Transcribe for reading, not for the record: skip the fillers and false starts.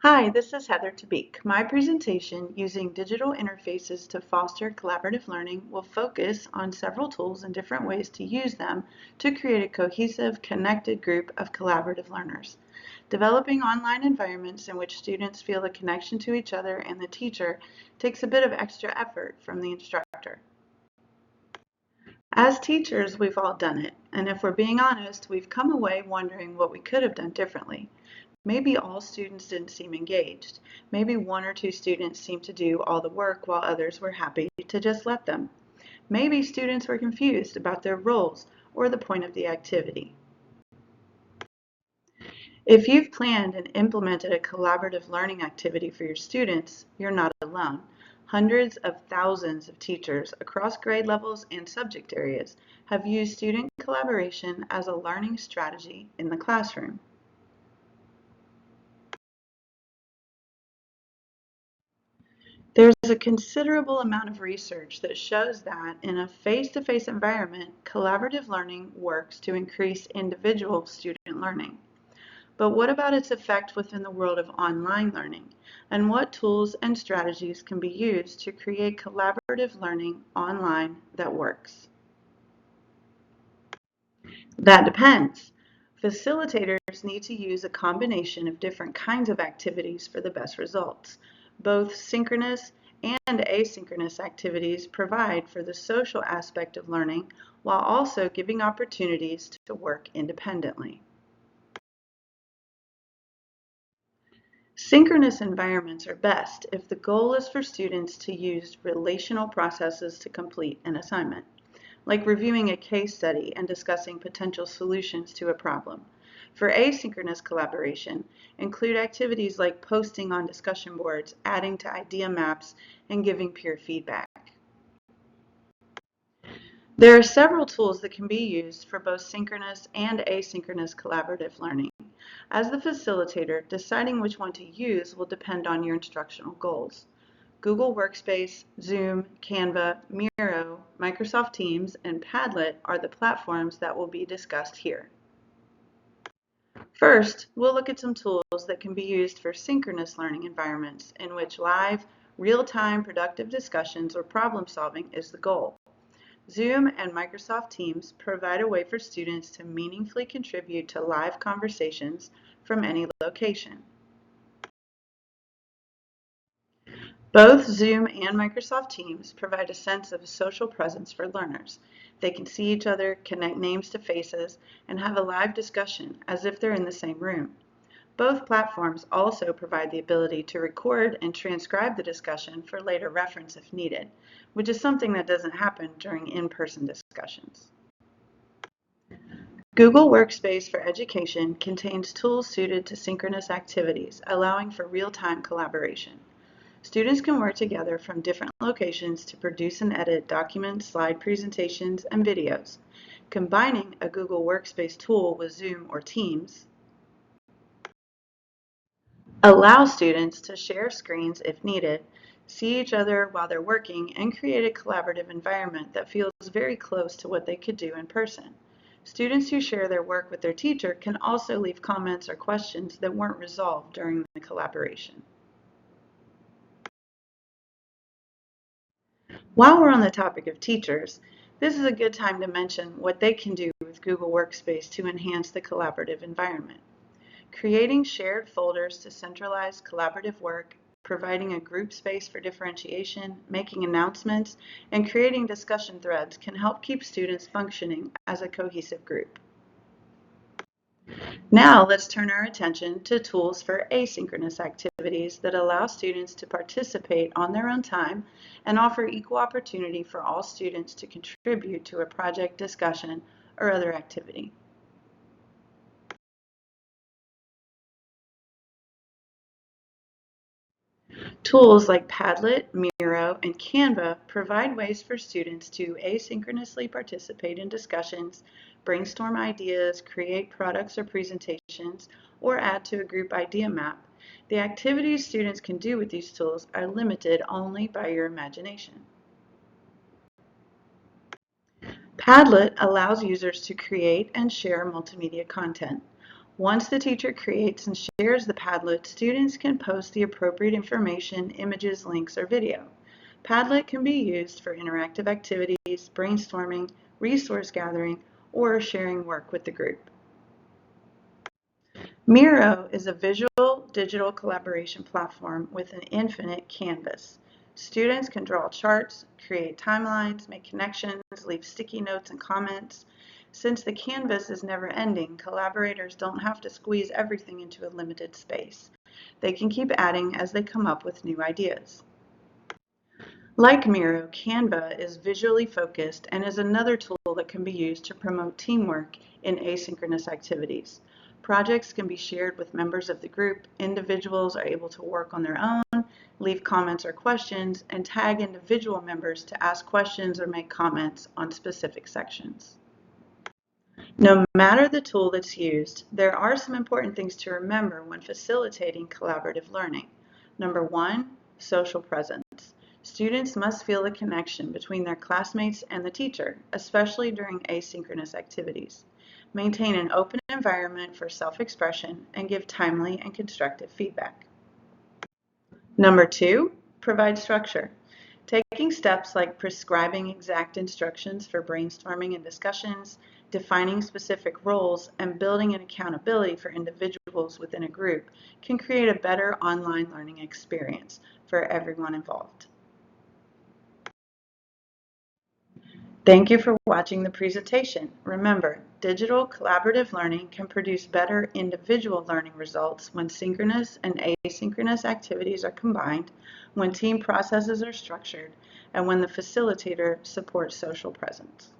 Hi, this is Heather Tabik. My presentation, Using Digital Interfaces to Foster Collaborative Learning, will focus on several tools and different ways to use them to create a cohesive, connected group of collaborative learners. Developing online environments in which students feel a connection to each other and the teacher takes a bit of extra effort from the instructor. As teachers, we've all done it, and if we're being honest, we've come away wondering what we could have done differently. Maybe all students didn't seem engaged. Maybe one or two students seemed to do all the work while others were happy to just let them. Maybe students were confused about their roles or the point of the activity. If you've planned and implemented a collaborative learning activity for your students, you're not alone. Hundreds of thousands of teachers across grade levels and subject areas have used student collaboration as a learning strategy in the classroom. There's a considerable amount of research that shows that in a face-to-face environment, collaborative learning works to increase individual student learning. But what about its effect within the world of online learning? And what tools and strategies can be used to create collaborative learning online that works? That depends. Facilitators need to use a combination of different kinds of activities for the best results. Both synchronous and asynchronous activities provide for the social aspect of learning while also giving opportunities to work independently. Synchronous environments are best if the goal is for students to use relational processes to complete an assignment, like reviewing a case study and discussing potential solutions to a problem. For asynchronous collaboration, include activities like posting on discussion boards, adding to idea maps, and giving peer feedback. There are several tools that can be used for both synchronous and asynchronous collaborative learning. As the facilitator, deciding which one to use will depend on your instructional goals. Google Workspace, Zoom, Canva, Miro, Microsoft Teams, and Padlet are the platforms that will be discussed here. First, we'll look at some tools that can be used for synchronous learning environments in which live, real-time productive discussions or problem solving is the goal. Zoom and Microsoft Teams provide a way for students to meaningfully contribute to live conversations from any location. Both Zoom and Microsoft Teams provide a sense of social presence for learners. They can see each other, connect names to faces, and have a live discussion as if they're in the same room. Both platforms also provide the ability to record and transcribe the discussion for later reference if needed, which is something that doesn't happen during in-person discussions. Google Workspace for Education contains tools suited to synchronous activities, allowing for real-time collaboration. Students can work together from different locations to produce and edit documents, slide presentations, and videos. Combining a Google Workspace tool with Zoom or Teams allows students to share screens if needed, see each other while they're working, and create a collaborative environment that feels very close to what they could do in person. Students who share their work with their teacher can also leave comments or questions that weren't resolved during the collaboration. While we're on the topic of teachers, this is a good time to mention what they can do with Google Workspace to enhance the collaborative environment. Creating shared folders to centralize collaborative work, providing a group space for differentiation, making announcements, and creating discussion threads can help keep students functioning as a cohesive group. Now let's turn our attention to tools for asynchronous activities that allow students to participate on their own time and offer equal opportunity for all students to contribute to a project, discussion, or other activity. Tools like Padlet, Miro, and Canva provide ways for students to asynchronously participate in discussions, brainstorm ideas, create products or presentations, or add to a group idea map. The activities students can do with these tools are limited only by your imagination. Padlet allows users to create and share multimedia content. Once the teacher creates and shares the Padlet, students can post the appropriate information, images, links, or video. Padlet can be used for interactive activities, brainstorming, resource gathering, or sharing work with the group. Miro is a visual digital collaboration platform with an infinite canvas. Students can draw charts, create timelines, make connections, leave sticky notes and comments. Since the canvas is never ending, collaborators don't have to squeeze everything into a limited space. They can keep adding as they come up with new ideas. Like Miro, Canva is visually focused and is another tool that can be used to promote teamwork in asynchronous activities. Projects can be shared with members of the group. Individuals are able to work on their own, leave comments or questions, and tag individual members to ask questions or make comments on specific sections. No matter the tool that's used, there are some important things to remember when facilitating collaborative learning. Number one, social presence. Students must feel the connection between their classmates and the teacher, especially during asynchronous activities. Maintain an open environment for self-expression and give timely and constructive feedback. Number two, provide structure. Taking steps like prescribing exact instructions for brainstorming and discussions, defining specific roles, and building an accountability for individuals within a group can create a better online learning experience for everyone involved. Thank you for watching the presentation. Remember, digital collaborative learning can produce better individual learning results when synchronous and asynchronous activities are combined, when team processes are structured, and when the facilitator supports social presence.